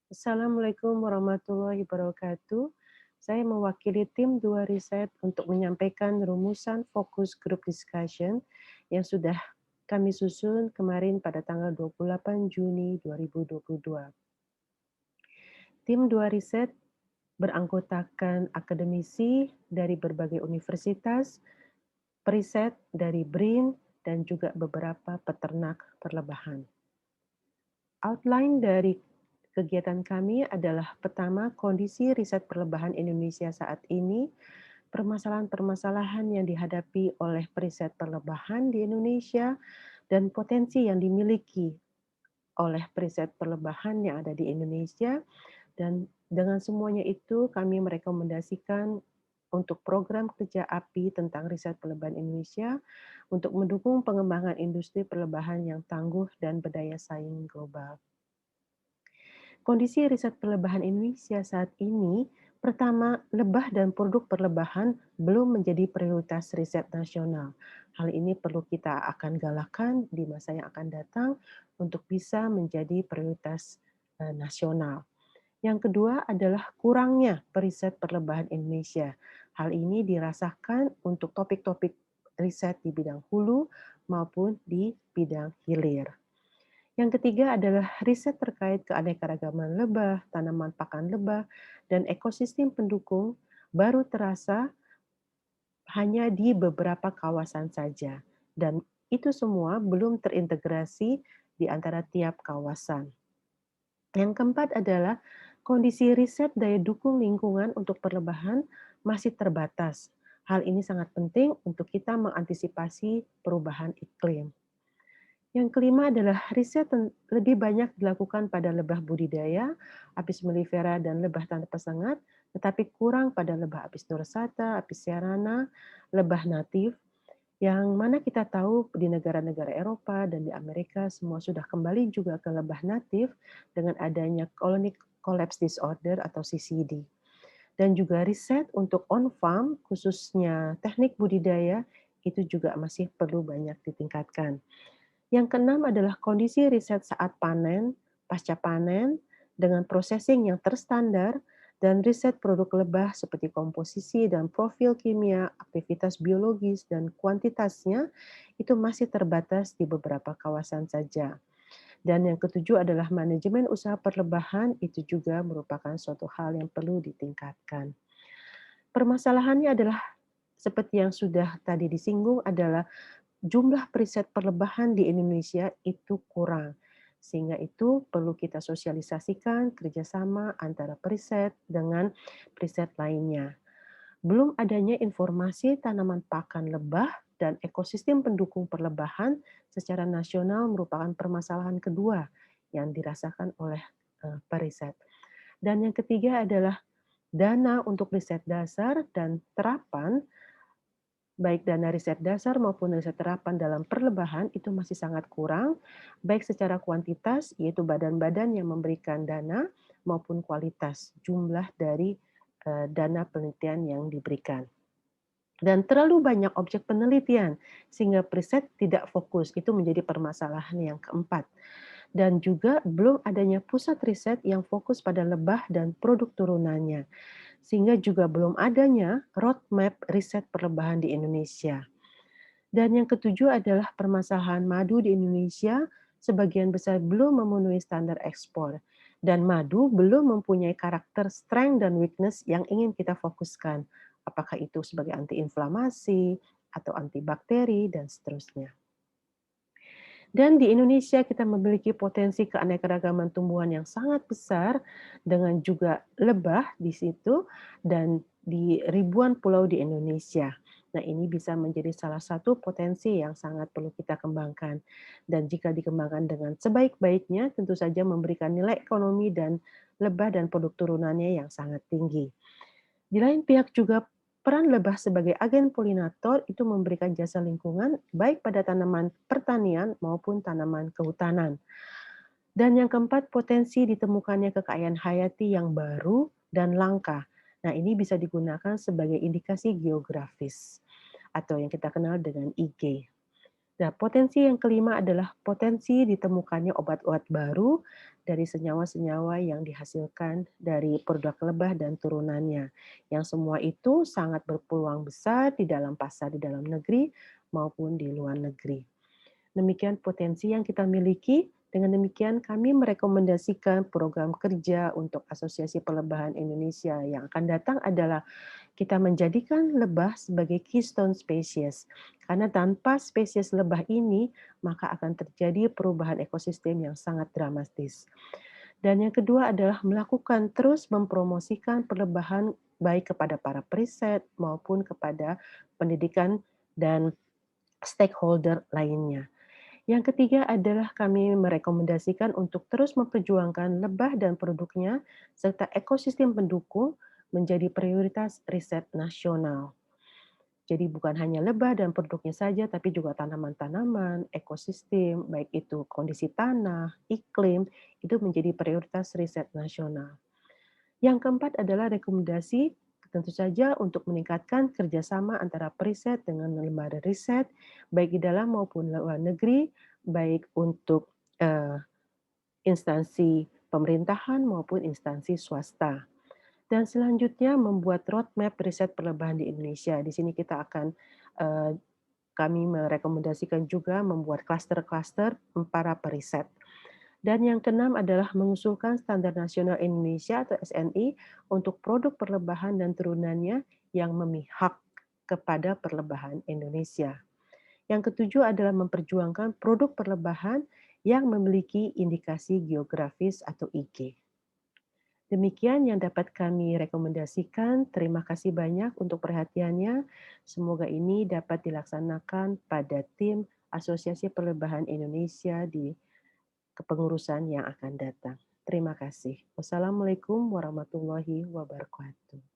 Assalamualaikum warahmatullahi wabarakatuh. Saya mewakili tim 2 riset untuk menyampaikan rumusan fokus group discussion yang sudah kami susun kemarin pada tanggal 28 Juni 2022. Tim 2 riset beranggotakan akademisi dari berbagai universitas, periset dari BRIN, dan juga beberapa peternak perlebahan. Outline dari kegiatan kami adalah pertama, kondisi riset perlebahan Indonesia saat ini, permasalahan-permasalahan yang dihadapi oleh periset perlebahan di Indonesia, dan potensi yang dimiliki oleh periset perlebahan yang ada di Indonesia. Dan dengan semuanya itu, kami merekomendasikan untuk program kerja API tentang riset perlebahan Indonesia untuk mendukung pengembangan industri perlebahan yang tangguh dan berdaya saing global. Kondisi riset perlebahan Indonesia saat ini, pertama, lebah dan produk perlebahan belum menjadi prioritas riset nasional. Hal ini perlu kita akan galakan di masa yang akan datang untuk bisa menjadi prioritas nasional. Yang kedua adalah kurangnya periset perlebahan Indonesia. Hal ini dirasakan untuk topik-topik riset di bidang hulu maupun di bidang hilir. Yang ketiga adalah riset terkait keanekaragaman lebah, tanaman pakan lebah, dan ekosistem pendukung baru terasa hanya di beberapa kawasan saja. Dan itu semua belum terintegrasi di antara tiap kawasan. Yang keempat adalah kondisi riset daya dukung lingkungan untuk perlebahan masih terbatas. Hal ini sangat penting untuk kita mengantisipasi perubahan iklim. Yang kelima adalah riset lebih banyak dilakukan pada lebah budidaya, apis mellifera, dan lebah tanpa sengat, tetapi kurang pada lebah apis dorsata, apis cerana, lebah natif, yang mana kita tahu di negara-negara Eropa dan di Amerika semua sudah kembali juga ke lebah natif dengan adanya colony collapse disorder atau CCD. Dan juga riset untuk on-farm, khususnya teknik budidaya, itu juga masih perlu banyak ditingkatkan. Yang keenam adalah kondisi riset saat panen, pasca panen, dengan processing yang terstandar, dan riset produk lebah seperti komposisi dan profil kimia, aktivitas biologis, dan kuantitasnya itu masih terbatas di beberapa kawasan saja. Dan yang ketujuh adalah manajemen usaha perlebahan, itu juga merupakan suatu hal yang perlu ditingkatkan. Permasalahannya adalah seperti yang sudah tadi disinggung adalah jumlah periset perlebahan di Indonesia itu kurang. Sehingga itu perlu kita sosialisasikan kerjasama antara periset dengan periset lainnya. Belum adanya informasi tanaman pakan lebah dan ekosistem pendukung perlebahan secara nasional merupakan permasalahan kedua yang dirasakan oleh periset. Dan yang ketiga adalah dana untuk riset dasar dan terapan, baik dana riset dasar maupun riset terapan dalam perlebahan itu masih sangat kurang, baik secara kuantitas, yaitu badan-badan yang memberikan dana, maupun kualitas jumlah dari dana penelitian yang diberikan. Dan terlalu banyak objek penelitian, sehingga riset tidak fokus, itu menjadi permasalahan yang keempat. Dan juga belum adanya pusat riset yang fokus pada lebah dan produk turunannya, sehingga juga belum adanya roadmap riset perlebahan di Indonesia. Dan yang ketujuh adalah permasalahan madu di Indonesia, sebagian besar belum memenuhi standar ekspor. Dan madu belum mempunyai karakter strength dan weakness yang ingin kita fokuskan. Apakah itu sebagai antiinflamasi, atau antibakteri, dan seterusnya. Dan di Indonesia kita memiliki potensi keanekaragaman tumbuhan yang sangat besar dengan juga lebah di situ dan di ribuan pulau di Indonesia. Nah, ini bisa menjadi salah satu potensi yang sangat perlu kita kembangkan. Dan jika dikembangkan dengan sebaik-baiknya, tentu saja memberikan nilai ekonomi dan lebah dan produk turunannya yang sangat tinggi. Di lain pihak juga peran lebah sebagai agen polinator itu memberikan jasa lingkungan baik pada tanaman pertanian maupun tanaman kehutanan. Dan yang keempat, potensi ditemukannya kekayaan hayati yang baru dan langka. Nah, ini bisa digunakan sebagai indikasi geografis atau yang kita kenal dengan IG. Nah, potensi yang kelima adalah potensi ditemukannya obat-obat baru dari senyawa-senyawa yang dihasilkan dari produk lebah dan turunannya. Yang semua itu sangat berpeluang besar di dalam pasar di dalam negeri maupun di luar negeri. Demikian potensi yang kita miliki. Dengan demikian, kami merekomendasikan program kerja untuk Asosiasi Perlebahan Indonesia yang akan datang adalah kita menjadikan lebah sebagai keystone species. Karena tanpa spesies lebah ini, maka akan terjadi perubahan ekosistem yang sangat dramatis. Dan yang kedua adalah melakukan terus mempromosikan perlebahan baik kepada para periset maupun kepada pendidikan dan stakeholder lainnya. Yang ketiga adalah kami merekomendasikan untuk terus memperjuangkan lebah dan produknya serta ekosistem pendukung menjadi prioritas riset nasional. Jadi bukan hanya lebah dan produknya saja, tapi juga tanaman-tanaman, ekosistem, baik itu kondisi tanah, iklim, itu menjadi prioritas riset nasional. Yang keempat adalah rekomendasi tentu saja untuk meningkatkan kerjasama antara periset dengan lembaga riset, baik di dalam maupun luar negeri, baik untuk eh, instansi pemerintahan maupun instansi swasta. Dan selanjutnya membuat roadmap riset perlebahan di Indonesia. Di sini kita akan eh, kami merekomendasikan juga membuat klaster-klaster para periset. Dan yang keenam adalah mengusulkan Standar Nasional Indonesia atau SNI untuk produk perlebahan dan turunannya yang memihak kepada perlebahan Indonesia. Yang ketujuh adalah memperjuangkan produk perlebahan yang memiliki indikasi geografis atau IG. Demikian yang dapat kami rekomendasikan. Terima kasih banyak untuk perhatiannya. Semoga ini dapat dilaksanakan pada tim Asosiasi Perlebahan Indonesia di kepengurusan yang akan datang. Terima kasih. Wassalamualaikum warahmatullahi wabarakatuh.